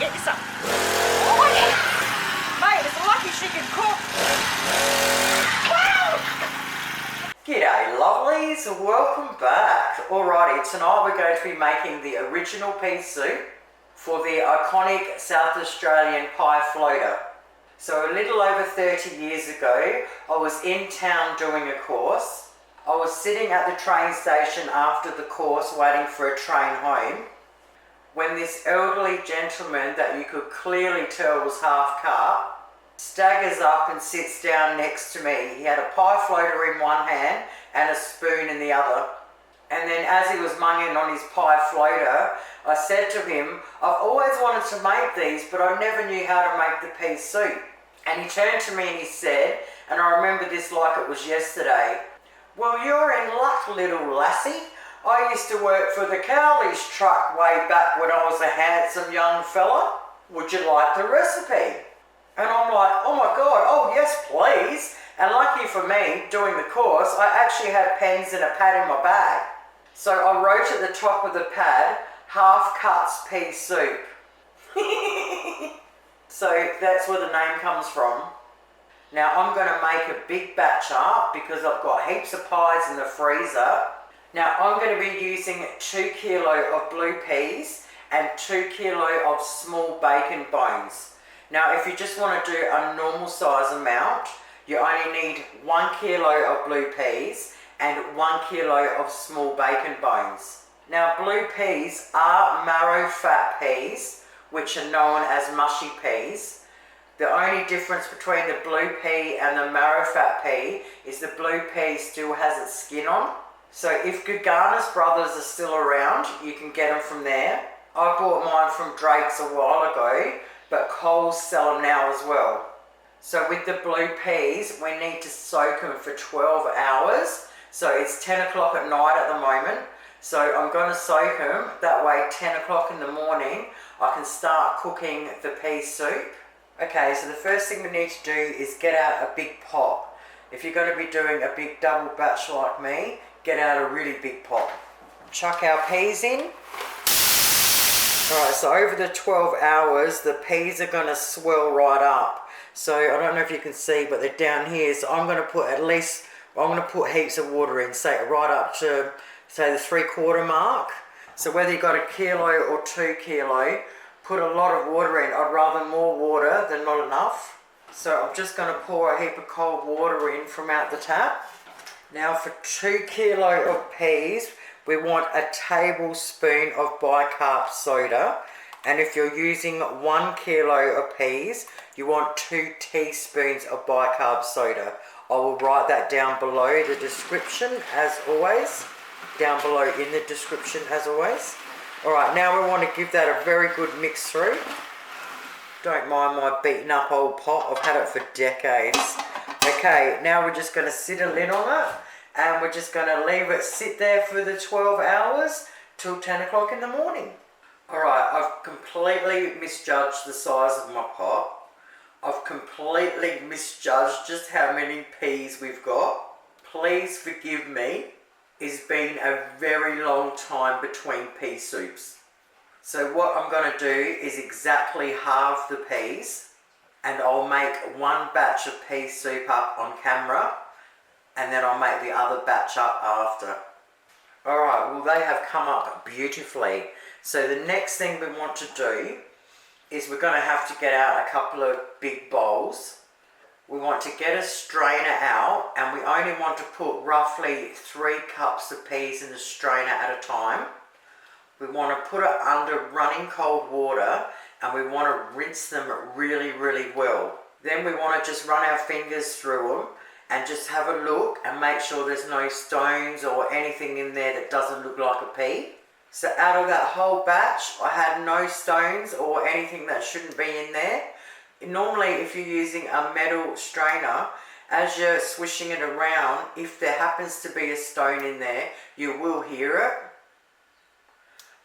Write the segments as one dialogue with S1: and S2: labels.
S1: get you some. Oh yeah. Mate, it's lucky she can cook. Wow!
S2: G'day lovelies, welcome back. Alrighty, tonight we're going to be making the original pea soup for the iconic South Australian pie floater. So a little over 30 years ago, I was in town doing a course. I was sitting at the train station after the course waiting for a train home when this elderly gentleman that you could clearly tell was half cut staggers up and sits down next to me. He had a pie floater in one hand and a spoon in the other. And then as he was munging on his pie floater, I said to him, I've always wanted to make these, but I never knew how to make the pea soup. And he turned to me and he said, and I remember this like it was yesterday, well, you're in luck, little lassie. I used to work for the Cowley's truck way back when I was a handsome young fella. Would you like the recipe? And I'm like, oh my God, oh yes please. And lucky for me, doing the course, I actually had pens and a pad in my bag. So I wrote at the top of the pad, half cuts pea soup. So that's where the name comes from. Now I'm going to make a big batch up because I've got heaps of pies in the freezer. Now I'm going to be using 2 kilo of blue peas and 2 kilo of small bacon bones. Now if you just want to do a normal size amount, you only need 1 kilo of blue peas and 1 kilo of small bacon bones. Now blue peas are marrow fat peas, which are known as mushy peas. The only difference between the blue pea and the marrow fat pea is the blue pea still has its skin on. So if Gaganis Brothers are still around, you can get them from there. I bought mine from Drake's a while ago, but Coles sell them now as well. So with the blue peas, we need to soak them for 12 hours. So it's 10 o'clock at night at the moment. So I'm going to soak them, that way 10 o'clock in the morning, I can start cooking the pea soup. Okay, so the first thing we need to do is get out a big pot. If you're going to be doing a big double batch like me, get out a really big pot. Chuck our peas in. Alright, so over the 12 hours, the peas are going to swell right up. So I don't know if you can see, but they're down here. So I'm going to put heaps of water in, say right up to, say the 3/4 mark. So whether you've got a kilo or 2 kilo, put a lot of water in. I'd rather more water than not enough. So I'm just going to pour a heap of cold water in from out the tap. Now for 2 kilo of peas, we want a tablespoon of bicarb soda. And if you're using 1 kilo of peas, you want 2 teaspoons of bicarb soda. I will write that down below the description as always. Down below in the description as always. Alright, now we want to give that a very good mix through. Don't mind my beaten up old pot, I've had it for decades. Okay, now we're just going to sit a lid on it and we're just going to leave it sit there for the 12 hours till 10 o'clock in the morning. Alright, I've completely misjudged the size of my pot. I've completely misjudged just how many peas we've got. Please forgive me. It's been a very long time between pea soups. So what I'm going to do is exactly halve the peas and I'll make one batch of pea soup up on camera and then I'll make the other batch up after. Alright, well they have come up beautifully. So the next thing we want to do is we're going to have to get out a couple of big bowls. We want to get a strainer out and we only want to put roughly 3 cups of peas in the strainer at a time. We want to put it under running cold water and we want to rinse them really, really well. Then we want to just run our fingers through them and just have a look and make sure there's no stones or anything in there that doesn't look like a pea. So out of that whole batch, I had no stones or anything that shouldn't be in there. Normally, if you're using a metal strainer, as you're swishing it around, if there happens to be a stone in there, you will hear it.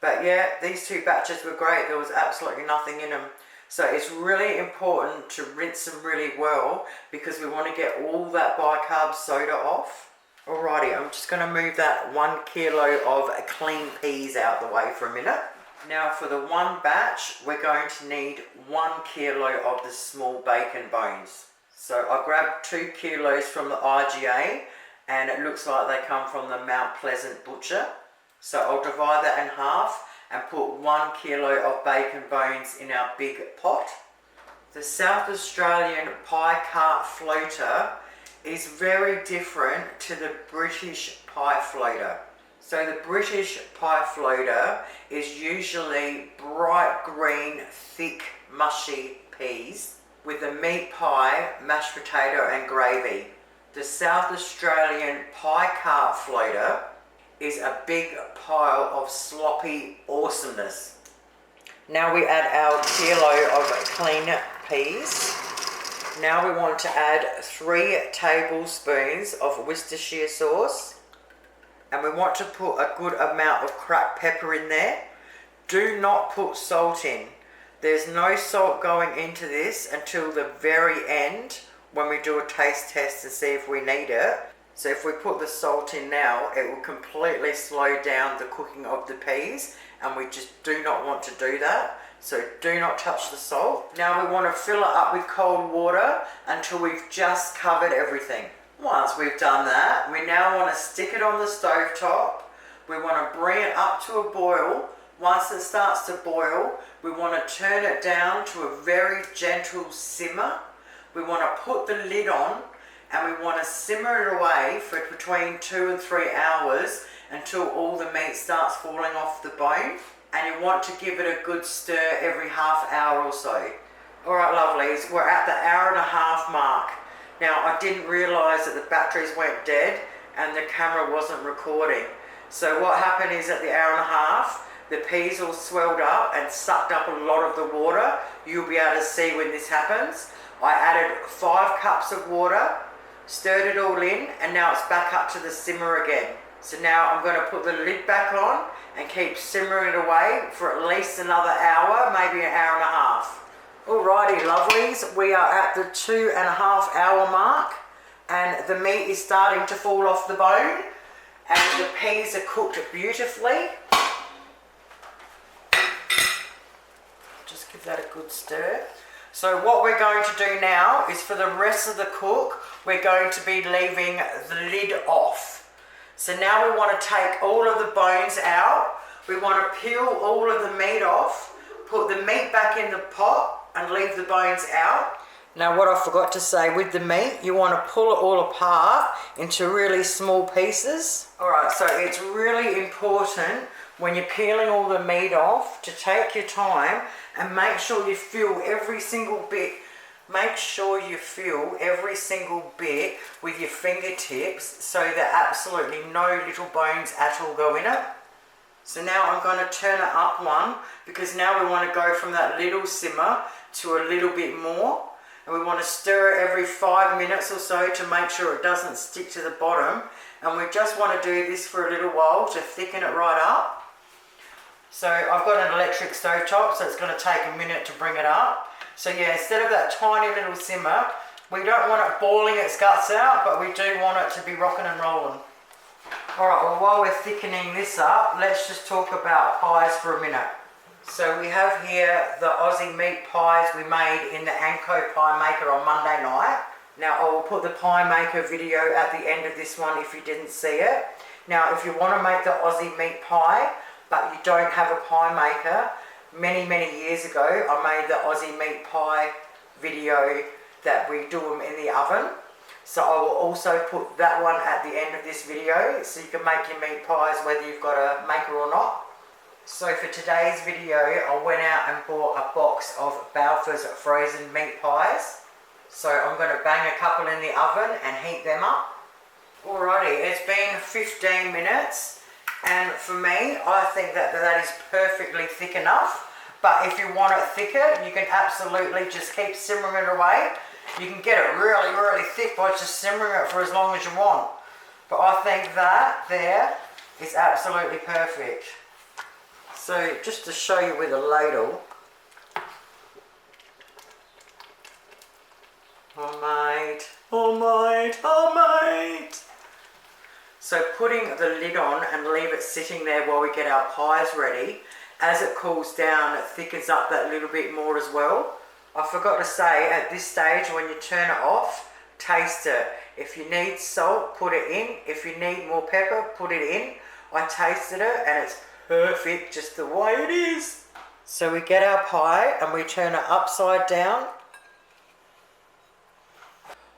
S2: But yeah, these 2 batches were great. There was absolutely nothing in them. So it's really important to rinse them really well because we want to get all that bicarb soda off. Alrighty, I'm just going to move that 1 kilo of clean peas out the way for a minute. Now for the one batch, we're going to need 1 kilo of the small bacon bones. So I grabbed 2 kilos from the IGA, and it looks like they come from the Mount Pleasant butcher. So I'll divide that in half and put 1 kilo of bacon bones in our big pot. The South Australian pie cart floater is very different to the British pie floater. So the British pie floater is usually bright green, thick, mushy peas with a meat pie, mashed potato and gravy. The South Australian pie cart floater is a big pile of sloppy awesomeness. Now we add our kilo of clean peas. Now we want to add 3 tablespoons of Worcestershire sauce. And we want to put a good amount of cracked pepper in there. Do not put salt in. There's no salt going into this until the very end when we do a taste test to see if we need it. So if we put the salt in now, it will completely slow down the cooking of the peas, and we just do not want to do that. So do not touch the salt. Now we want to fill it up with cold water until we've just covered everything. Once we've done that, we now want to stick it on the stove top. We want to bring it up to a boil. Once it starts to boil, we want to turn it down to a very gentle simmer. We want to put the lid on, and we want to simmer it away for between 2 and 3 hours until all the meat starts falling off the bone. And you want to give it a good stir every half hour or so. Alright lovelies, we're at the 1.5 hour mark. Now I didn't realise that the batteries went dead and the camera wasn't recording. So what happened is at the 1.5 hour, the peas all swelled up and sucked up a lot of the water. You'll be able to see when this happens. I added 5 cups of water, stirred it all in, and now it's back up to the simmer again. So now I'm going to put the lid back on and keep simmering it away for at least another hour, maybe 1.5 hours. Alrighty lovelies, we are at the 2.5 hour mark, and the meat is starting to fall off the bone, and the peas are cooked beautifully. Just give that a good stir. So what we're going to do now is for the rest of the cook, we're going to be leaving the lid off. So now we want to take all of the bones out. We want to peel all of the meat off, put the meat back in the pot and leave the bones out. Now what I forgot to say, with the meat, you want to pull it all apart into really small pieces. Alright, so it's really important when you're peeling all the meat off to take your time and make sure you feel every single bit. Make sure you feel every single bit with your fingertips so that absolutely no little bones at all go in it. So now I'm going to turn it up one, because now we want to go from that little simmer to a little bit more. And we want to stir it every 5 minutes or so to make sure it doesn't stick to the bottom. And we just want to do this for a little while to thicken it right up. So I've got an electric stove top, so it's going to take a minute to bring it up. So yeah, instead of that tiny little simmer, we don't want it boiling its guts out, but we do want it to be rocking and rolling. Alright, well while we're thickening this up, let's just talk about pies for a minute. So we have here the Aussie meat pies we made in the Anko Pie Maker on Monday night. Now I will put the pie maker video at the end of this one if you didn't see it. Now if you want to make the Aussie meat pie, but you don't have a pie maker, many years ago I made the Aussie meat pie video that we do them in the oven. So I will also put that one at the end of this video so you can make your meat pies whether you've got a maker or not. So for today's video I went out and bought a box of Balfour's frozen meat pies. So I'm going to bang a couple in the oven and heat them up. Alrighty, it's been 15 minutes. And for me, I think that is perfectly thick enough. But if you want it thicker, you can absolutely just keep simmering it away. You can get it really thick by just simmering it for as long as you want. But I think that there is absolutely perfect. So just to show you with a ladle. Homemade. So putting the lid on and leave it sitting there while we get our pies ready, As it cools down, it thickens up that little bit more as well. I forgot to say, at this stage, when you turn it off, taste it. If you need salt, put it in. If you need more pepper, put it in. I tasted it and it's perfect just the way it is. So we get our pie and we turn it upside down.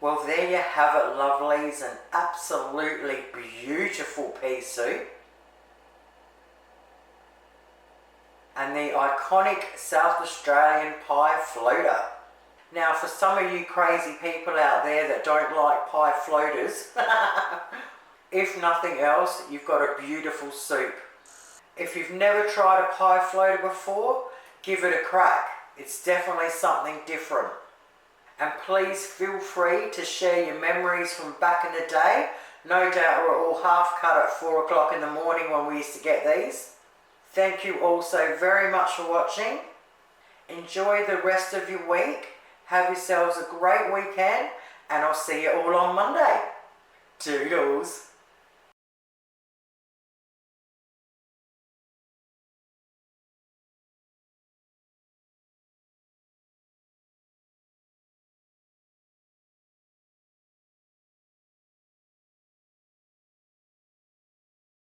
S2: Well, there you have it, lovelies, an absolutely beautiful pea soup. And the iconic South Australian pie floater. Now, for some of you crazy people out there that don't like pie floaters, if nothing else, you've got a beautiful soup. If you've never tried a pie floater before, give it a crack. It's definitely something different. And please feel free to share your memories from back in the day. No doubt we're all half cut at 4 o'clock in the morning when we used to get these. Thank you all so very much for watching. Enjoy the rest of your week. Have yourselves a great weekend and I'll see you all on Monday. Toodles.